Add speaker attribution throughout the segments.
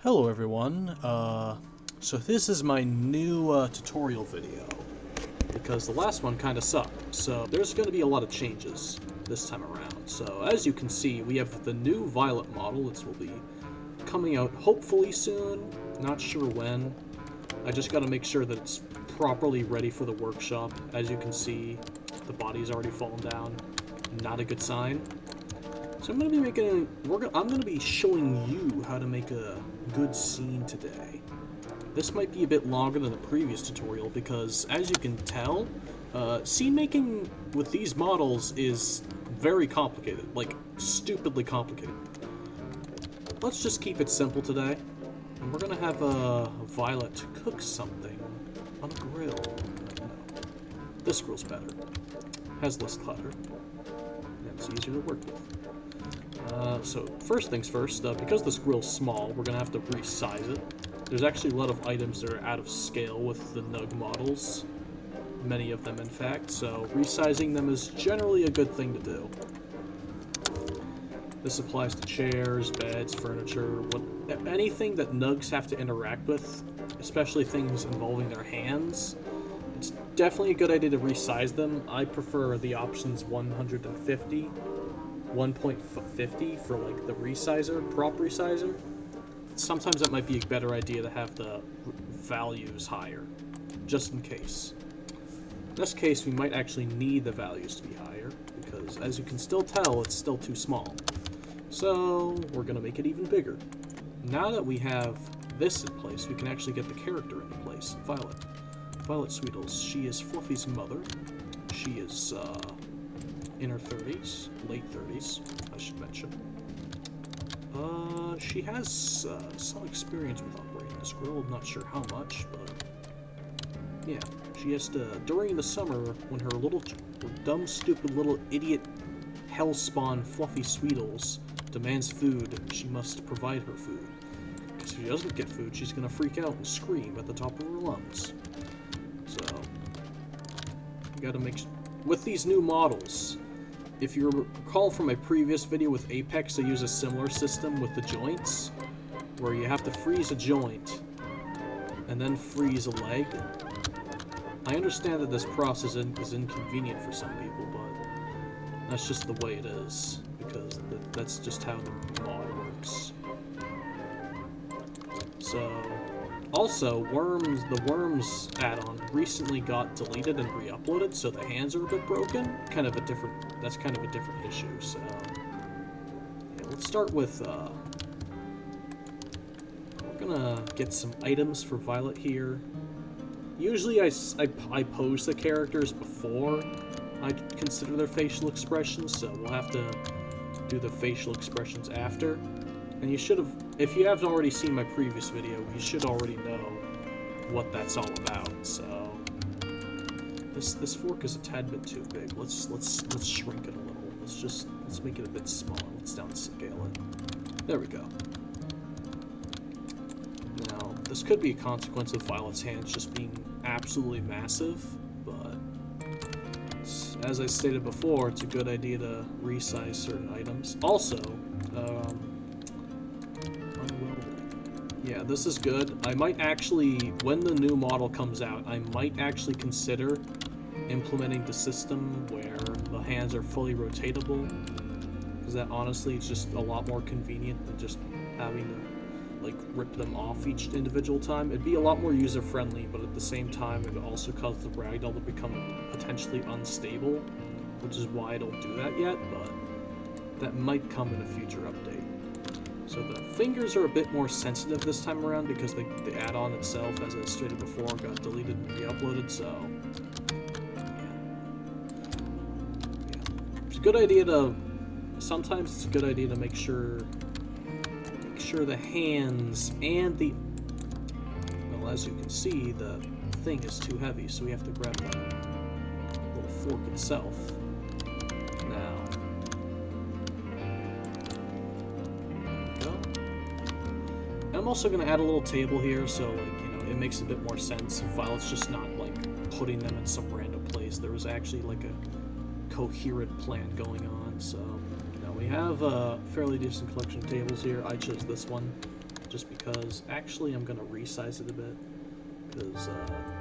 Speaker 1: Hello everyone, so this is my new tutorial video, because the last one kind of sucked, so there's going to be a lot of changes this time around. So as you can see, we have the new Violet model, which will be coming out hopefully soon, not sure when. I just got to make sure that it's properly ready for the workshop. As you can see, the body's already fallen down, not a good sign. So I'm going to be showing you how to make a good scene today. This might be a bit longer than the previous tutorial because, as you can tell, scene making with these models is very complicated, like stupidly complicated. Let's just keep it simple today, and we're going to have Violet cook something on a grill. No, this grill's better. Has less clutter, and it's easier to work with. So first things first, because this grill's small, we're going to have to resize it. There's actually a lot of items that are out of scale with the Nug models. Many of them, in fact, so resizing them is generally a good thing to do. This applies to chairs, beds, furniture, anything that Nugs have to interact with, especially things involving their hands. It's definitely a good idea to resize them. I prefer the options 150. 1.50 for like the resizer, prop resizer. Sometimes that might be a better idea to have the values higher, just in case. In this case, we might actually need the values to be higher, because as you can still tell, it's still too small. So we're going to make it even bigger. Now that we have this in place, we can actually get the character into place. Violet. Violet Sweetles. She is Fluffy's mother. She is, in her 30s, late 30s, I should mention. She has some experience with operating this grill. I'm not sure how much, but yeah, she has to, during the summer, when her dumb, stupid little idiot hellspawn Fluffy Sweetles demands food, she must provide her food. Because if she doesn't get food, she's gonna freak out and scream at the top of her lungs. So, you gotta make with these new models. If you recall from my previous video with Apex, I use a similar system with the joints, where you have to freeze a joint, and then freeze a leg. I understand that this process is inconvenient for some people, but that's just the way it is, because that's just how the mod works. So, also, the Worms add-on recently got deleted and re-uploaded, so the hands are a bit broken. That's kind of a different issue, so... yeah, let's start with, we're gonna get some items for Violet here. Usually I pose the characters before I consider their facial expressions, so we'll have to do the facial expressions after. And you should have, if you haven't already seen my previous video, you should already know what that's all about. So this fork is a tad bit too big. Let's shrink it a little. Let's make it a bit smaller. Let's downscale it. There we go. Now this could be a consequence of Violet's hands just being absolutely massive, but as I stated before, it's a good idea to resize certain items. Also, yeah, this is good. I might actually, when the new model comes out, I might actually consider implementing the system where the hands are fully rotatable, because that honestly is just a lot more convenient than just having to like rip them off each individual time. It'd be a lot more user-friendly, but at the same time it would also cause the ragdoll to become potentially unstable, which is why I don't do that yet, but that might come in a future update. So the fingers are a bit more sensitive this time around because the add-on itself, as I stated before, got deleted and re-uploaded, so yeah. It's a good idea to, sometimes it's a good idea to make sure the hands and the, well, as you can see, the thing is too heavy, so we have to grab the little fork itself. Now, I'm also going to add a little table here, so like, you know, it makes a bit more sense. Violet's just not like putting them in some random place. There was actually like a coherent plan going on. So now we have a fairly decent collection of tables here. I chose this one. just because. Actually, I'm gonna resize it a bit because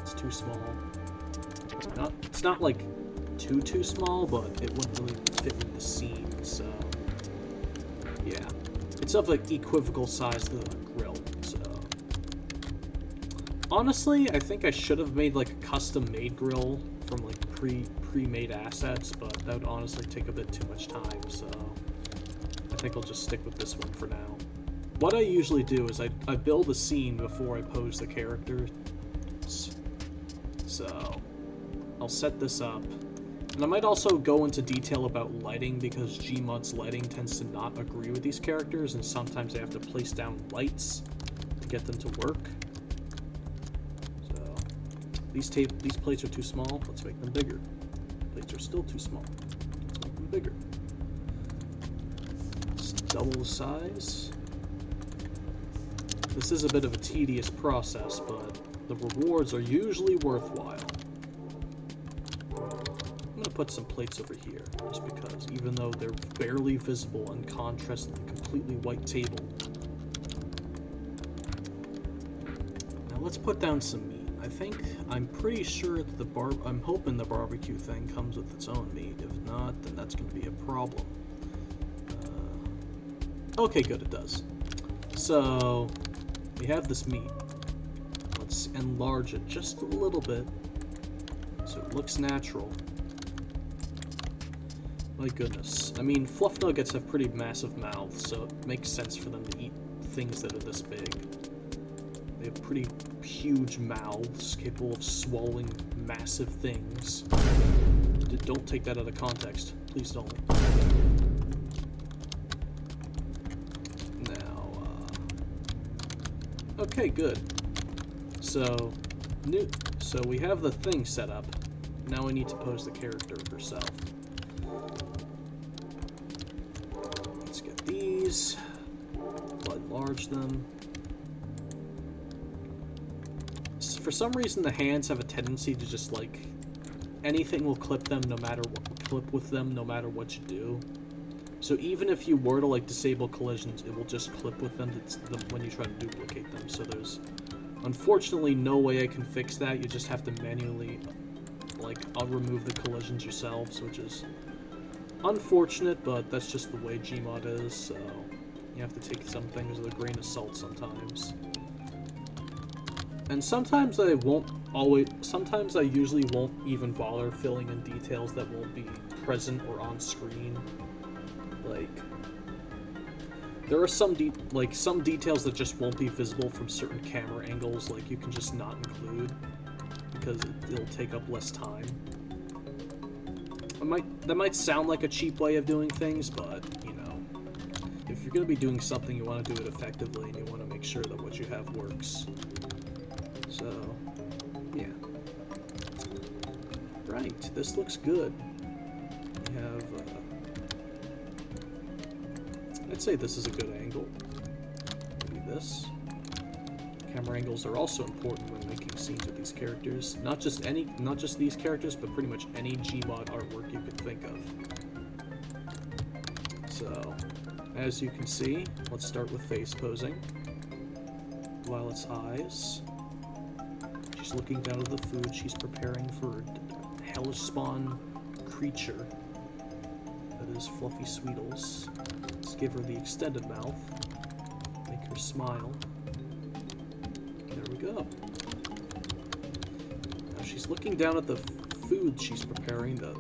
Speaker 1: it's too small. It's not like too small, but it wouldn't really fit with the scene. So yeah, it's of like equivocal size to the grill. So honestly, I think I should have made like a custom-made grill from like pre-made assets, but that would honestly take a bit too much time. So I think I'll just stick with this one for now. What I usually do is I build a scene before I pose the character. So I'll set this up. And I might also go into detail about lighting, because Gmod's lighting tends to not agree with these characters, and sometimes I have to place down lights to get them to work. So these plates are too small, let's make them bigger. Plates are still too small, let's make them bigger. Let's double the size. This is a bit of a tedious process, but the rewards are usually worthwhile. I'm going to put some plates over here, just because, even though they're barely visible in contrast to the completely white table. Now let's put down some meat. I'm pretty sure that I'm hoping the barbecue thing comes with its own meat. If not, then that's going to be a problem. Okay, good, it does. So we have this meat. Let's enlarge it just a little bit so it looks natural. My goodness. I mean, fluff nuggets have pretty massive mouths, so it makes sense for them to eat things that are this big. They have pretty huge mouths, capable of swallowing massive things. Don't take that out of context. Please don't. Now, okay, good. So we have the thing set up. Now we need to pose the character herself. Let's get these. We'll enlarge them. For some reason, the hands have a tendency to just like anything will clip them no matter what. Clip with them no matter what you do. So even if you were to like disable collisions, it will just clip with them when you try to duplicate them. So there's unfortunately no way I can fix that. You just have to manually I'll remove the collisions yourselves, which is unfortunate, but that's just the way Gmod is, so you have to take some things with a grain of salt sometimes. And sometimes I usually won't even bother filling in details that won't be present or on screen. Like, there are some details that just won't be visible from certain camera angles, like you can just not include, because it'll take up less time. That might sound like a cheap way of doing things, but, you know, if you're going to be doing something, you want to do it effectively, and you want to make sure that what you have works. So, yeah. Right, this looks good. We have, I'd say this is a good angle. Maybe this. Camera angles are also important when making scenes with these characters. Not just these characters, but pretty much any Gmod artwork you could think of. So, as you can see, let's start with face posing. Violet's eyes. She's looking down at the food she's preparing for a hellish spawn creature. That is Fluffy Sweetles. Let's give her the extended mouth. Make her smile. There we go. Now she's looking down at the food she's preparing, the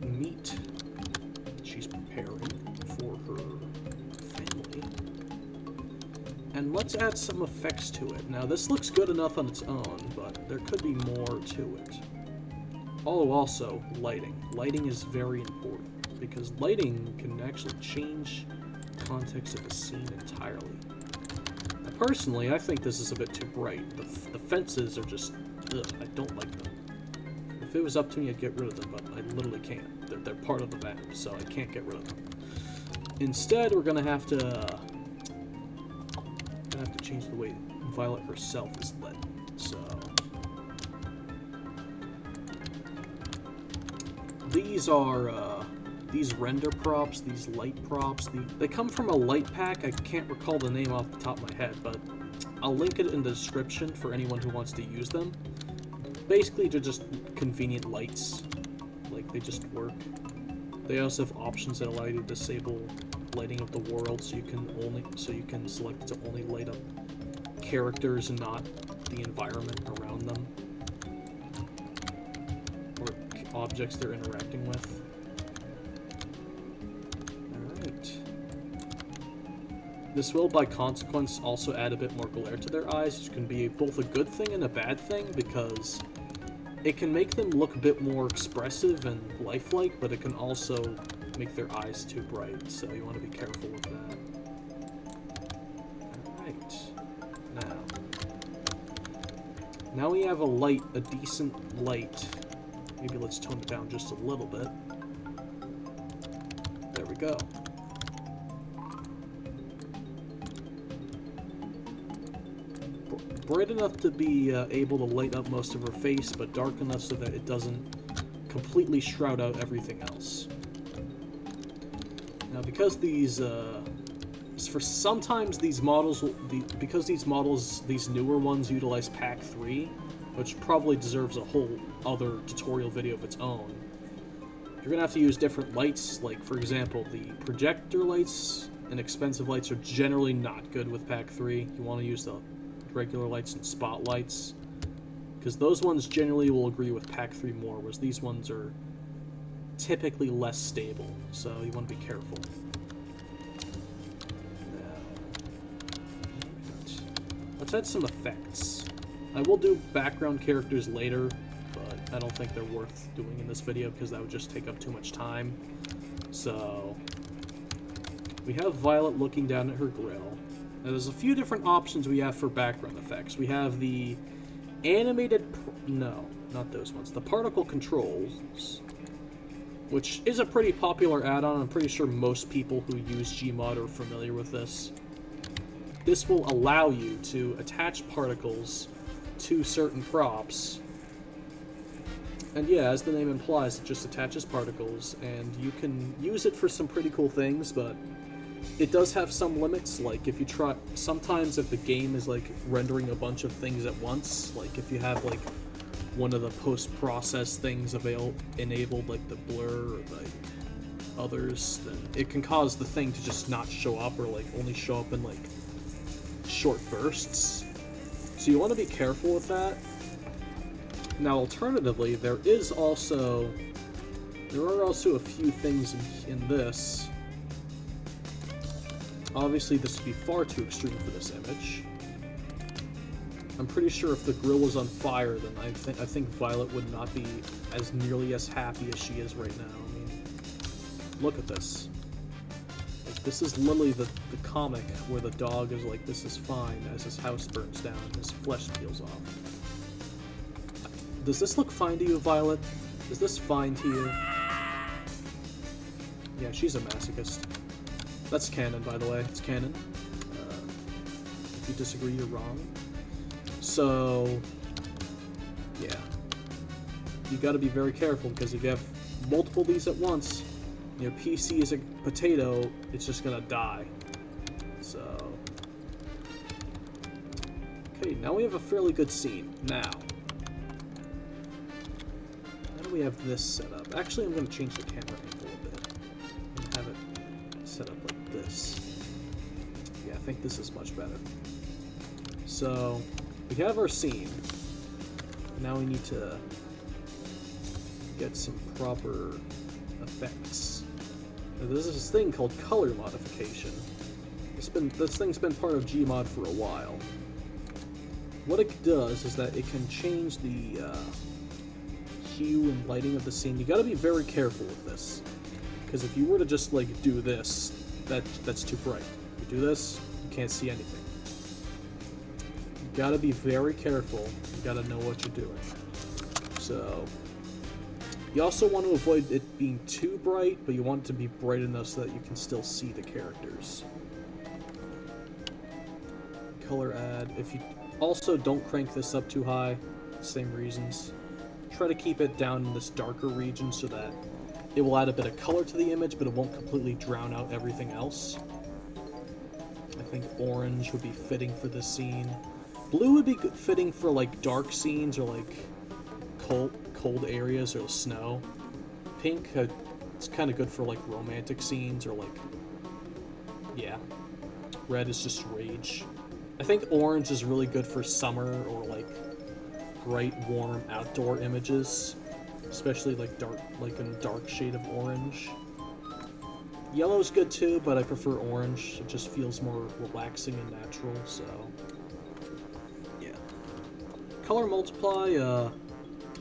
Speaker 1: meat she's preparing for her family. And let's add some effects to it. Now this looks good enough on its own, but there could be more to it. Oh, also, lighting. Lighting is very important, because lighting can actually change the context of a scene entirely. Personally, I think this is a bit too bright. The fences are just, ugh, I don't like them. If it was up to me, I'd get rid of them, but I literally can't. They're part of the map, so I can't get rid of them. Instead, we're gonna have to change the way Violet herself is lit. So these are these render props, these light props, they come from a light pack. I can't recall the name off the top of my head, but I'll link it in the description for anyone who wants to use them. Basically, they're just convenient lights. Like, they just work. They also have options that allow you to disable lighting of the world, so you can select to only light up characters and not the environment around them, or objects they're interacting with. Alright. This will, by consequence, also add a bit more glare to their eyes, which can be both a good thing and a bad thing, because it can make them look a bit more expressive and lifelike, but it can also make their eyes too bright, so you want to be careful with that. Alright. Now we have a decent light. Maybe let's tone it down just a little bit. There we go. Bright enough to be able to light up most of her face, but dark enough so that it doesn't completely shroud out everything else. Now, because these, sometimes these models, these newer ones utilize Pack 3, which probably deserves a whole other tutorial video of its own. You're gonna have to use different lights. Like, for example, the projector lights and expensive lights are generally not good with Pack 3. You want to use the regular lights and spotlights, because those ones generally will agree with Pack 3 more, whereas these ones are typically less stable, so you want to be careful. Let's add some effects. I will do background characters later, but I don't think they're worth doing in this video because that would just take up too much time. So we have Violet looking down at her grill. Now, there's a few different options we have for background effects. We have the animated... no, not those ones. The particle controls, which is a pretty popular add-on. I'm pretty sure most people who use Gmod are familiar with this. This will allow you to attach particles to certain props. And yeah, as the name implies, it just attaches particles, and you can use it for some pretty cool things, but it does have some limits. Like, if you try, sometimes if the game is like rendering a bunch of things at once, like if you have like one of the post-process things enabled, like the blur or the others, then it can cause the thing to just not show up, or like only show up in like short bursts. So you want to be careful with that. Now, alternatively, there are also a few things in this. Obviously, this would be far too extreme for this image. I'm pretty sure if the grill was on fire, then I think Violet would not be as nearly as happy as she is right now. I mean, look at this. Like, this is literally the comic where the dog is like, "This is fine," as his house burns down and his flesh peels off. Does this look fine to you, Violet? Is this fine to you? Yeah, she's a masochist. That's canon, by the way. It's canon. If you disagree, you're wrong. So, yeah. You gotta be very careful, because if you have multiple of these at once, your PC is a potato, it's just gonna die. So... okay, now we have a fairly good scene. Now we have this set up. Actually, I'm gonna change the camera angle a bit and have it set up like this. Yeah, I think this is much better. So, we have our scene. Now we need to get some proper effects. Now, there's this thing called color modification. This thing's been part of Gmod for a while. What it does is that it can change the hue and lighting of the scene. You gotta be very careful with this, because if you were to just like do this, that's too bright. You do this, you can't see anything. You gotta be very careful. You gotta know what you're doing. So you also want to avoid it being too bright, but you want it to be bright enough so that you can still see the characters. Color add. If you also don't crank this up too high, same reasons. Try to keep it down in this darker region so that It will add a bit of color to the image, but it won't completely drown out everything else. I think orange would be fitting for this scene. Blue would be good, fitting for like dark scenes or like cold areas or snow. Pink, it's kind of good for like romantic scenes or like, yeah. Red is just rage. I think orange is really good for summer or like bright, warm outdoor images, especially like dark, like a dark shade of orange. Yellow's good too, but I prefer orange. It just feels more relaxing and natural, so yeah. Color multiply,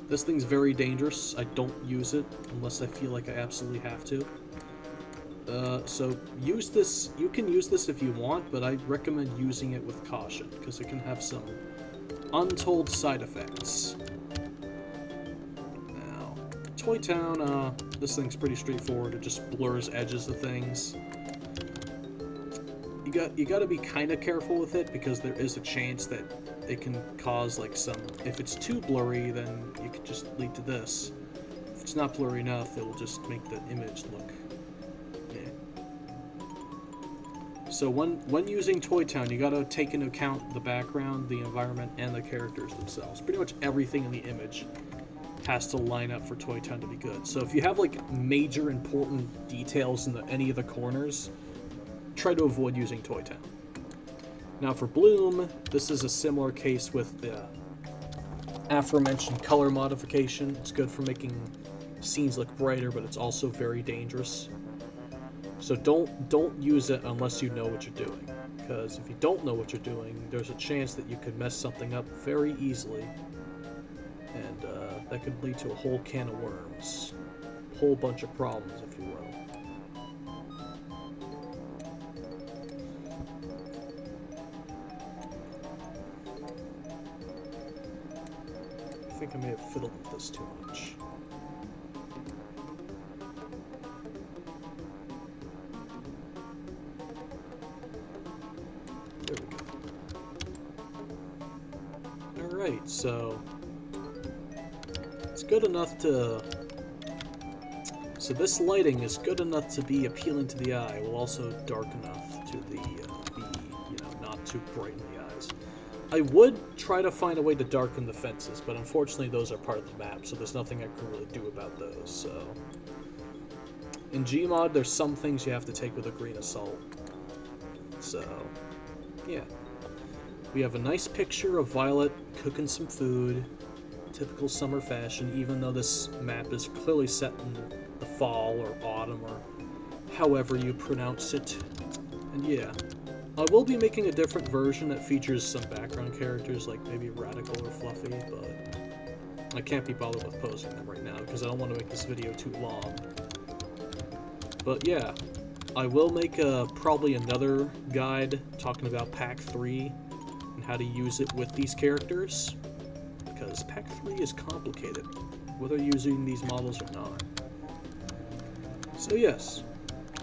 Speaker 1: this thing's very dangerous. I don't use it unless I feel like I absolutely have to. So use this, you can use this if you want, but I recommend using it with caution, because it can have some untold side effects. Now, Toy Town, this thing's pretty straightforward. It just blurs edges of things. You gotta be kind of careful with it, because there is a chance that it can cause like some, if it's too blurry, then you could just lead to this. If it's not blurry enough, it will just make the image look, So when using Toy Town, you gotta take into account the background, the environment, and the characters themselves. Pretty much everything in the image has to line up for Toy Town to be good. So if you have like major important details in any of the corners, try to avoid using Toy Town. Now for Bloom, this is a similar case with the aforementioned color modification. It's good for making scenes look brighter, but it's also very dangerous. So don't use it unless you know what you're doing, because if you don't know what you're doing, there's a chance that you could mess something up very easily, and that could lead to a whole can of worms, a whole bunch of problems, if you will. I think I may have fiddled with this too much. There we go. Alright, so it's good enough to... So this lighting is good enough to be appealing to the eye, while also dark enough to be, not too bright in the eyes. I would try to find a way to darken the fences, but unfortunately those are part of the map, so there's nothing I can really do about those, so... In Gmod, there's some things you have to take with a grain of salt. So... yeah. We have a nice picture of Violet cooking some food, typical summer fashion, even though this map is clearly set in the fall or autumn or however you pronounce it. And yeah, I will be making a different version that features some background characters, like maybe Radical or Fluffy, but I can't be bothered with posing them right now because I don't want to make this video too long. But yeah, I will make probably another guide talking about Pack 3 and how to use it with these characters, because Pack 3 is complicated, whether using these models or not. So yes,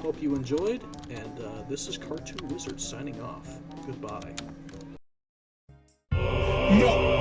Speaker 1: hope you enjoyed, and this is Cartoon Wizard signing off. Goodbye.
Speaker 2: No.